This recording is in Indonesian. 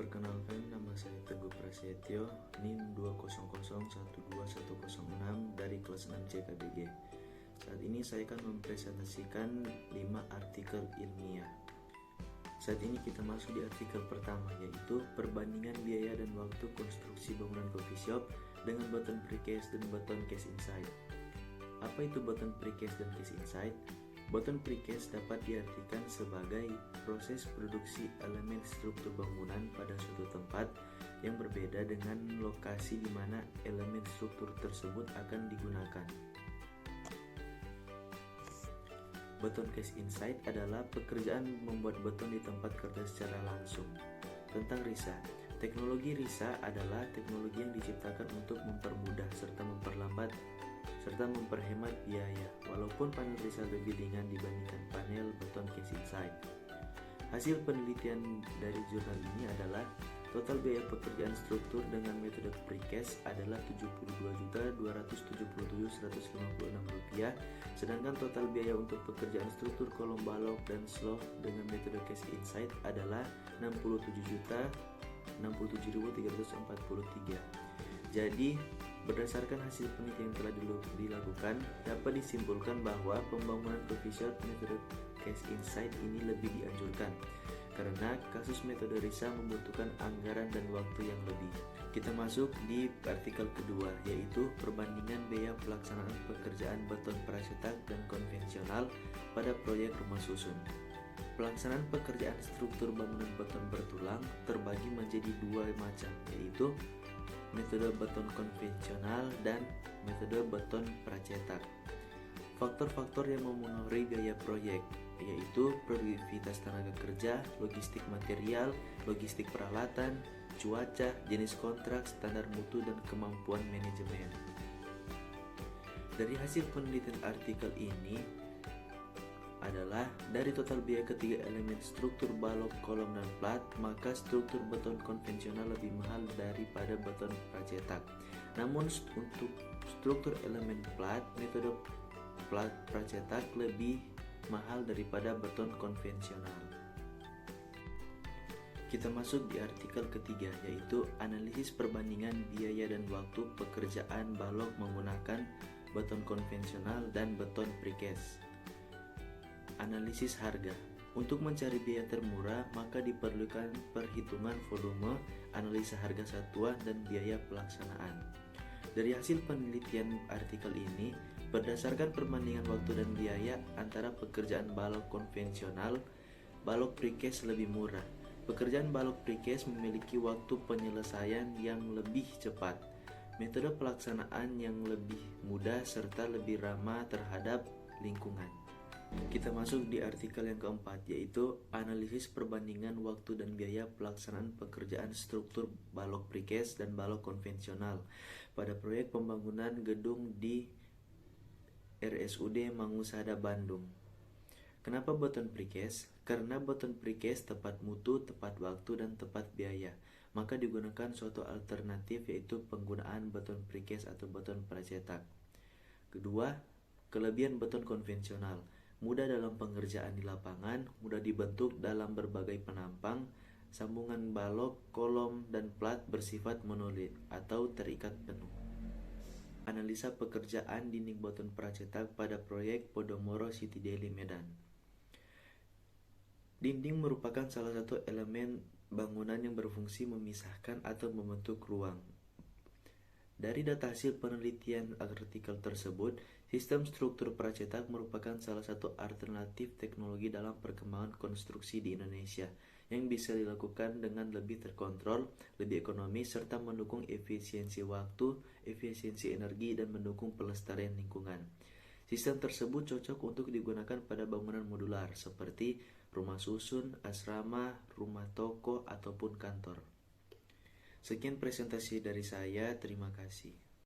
Perkenalkan, nama saya Teguh Prasetyo, NIM 200120106 dari kelas 6 CKBG. Saat ini saya akan mempresentasikan 5 artikel ilmiah. Saat ini kita masuk di artikel pertama, yaitu perbandingan biaya dan waktu konstruksi bangunan coffee shop dengan beton precast dan beton cast inside. Apa itu beton precast dan cast inside? Beton precast dapat diartikan sebagai proses produksi elemen struktur bangunan pada suatu tempat yang berbeda dengan lokasi di mana elemen struktur tersebut akan digunakan. Beton cast inside adalah pekerjaan membuat beton di tempat kerja secara langsung. Tentang RISA, teknologi RISA adalah teknologi yang diciptakan untuk mempermudah serta memperhemat biaya, walaupun panel RISA lebih ringan dibandingkan panel beton cast inside. Hasil penelitian dari jurnal ini adalah total biaya pekerjaan struktur dengan metode precast adalah Rp72.277.156, sedangkan total biaya untuk pekerjaan struktur kolom balok dan slope dengan metode cast inside adalah Rp67.343. Jadi, berdasarkan hasil penelitian yang telah dilakukan, dapat disimpulkan bahwa pembangunan coffee shop metode cast inside ini lebih dianjurkan karena kasus metode RISA membutuhkan anggaran dan waktu yang lebih. Kita masuk di artikel kedua, yaitu perbandingan biaya pelaksanaan pekerjaan beton pracetak dan konvensional pada proyek rumah susun. Pelaksanaan pekerjaan struktur bangunan beton bertulang terbagi menjadi dua macam, yaitu metode beton konvensional dan metode beton pracetak. Faktor-faktor yang memengaruhi biaya proyek yaitu produktivitas tenaga kerja, logistik material, logistik peralatan, cuaca, jenis kontrak, standar mutu, dan kemampuan manajemen. Dari hasil penelitian artikel ini adalah dari total biaya ketiga elemen struktur balok, kolom, dan plat, maka struktur beton konvensional lebih mahal daripada beton pracetak. Namun untuk struktur elemen plat, metode plat pracetak lebih mahal daripada beton konvensional. Kita masuk di artikel ketiga, yaitu analisis perbandingan biaya dan waktu pekerjaan balok menggunakan beton konvensional dan beton precast. Analisis harga. Untuk mencari biaya termurah, maka diperlukan perhitungan volume, analisa harga satuan, dan biaya pelaksanaan. Dari hasil penelitian artikel ini, berdasarkan perbandingan waktu dan biaya antara pekerjaan balok konvensional, balok precast lebih murah. Pekerjaan balok precast memiliki waktu penyelesaian yang lebih cepat, metode pelaksanaan yang lebih mudah, serta lebih ramah terhadap lingkungan. Kita masuk di artikel yang keempat, yaitu analisis perbandingan waktu dan biaya pelaksanaan pekerjaan struktur balok precast dan balok konvensional pada proyek pembangunan gedung di RSUD Mangusada, Bandung. Kenapa beton precast? Karena beton precast tepat mutu, tepat waktu, dan tepat biaya. Maka digunakan suatu alternatif, yaitu penggunaan beton precast atau beton pracetak. Kedua, kelebihan beton konvensional. Mudah dalam pengerjaan di lapangan, mudah dibentuk dalam berbagai penampang, sambungan balok, kolom, dan plat bersifat monolit atau terikat penuh. Analisa pekerjaan dinding beton pracetak pada proyek Podomoro City Daily, Medan. Dinding merupakan salah satu elemen bangunan yang berfungsi memisahkan atau membentuk ruang. Dari data hasil penelitian artikel tersebut, sistem struktur pracetak merupakan salah satu alternatif teknologi dalam perkembangan konstruksi di Indonesia yang bisa dilakukan dengan lebih terkontrol, lebih ekonomis, serta mendukung efisiensi waktu, efisiensi energi, dan mendukung pelestarian lingkungan. Sistem tersebut cocok untuk digunakan pada bangunan modular seperti rumah susun, asrama, rumah toko, ataupun kantor. Sekian presentasi dari saya, terima kasih.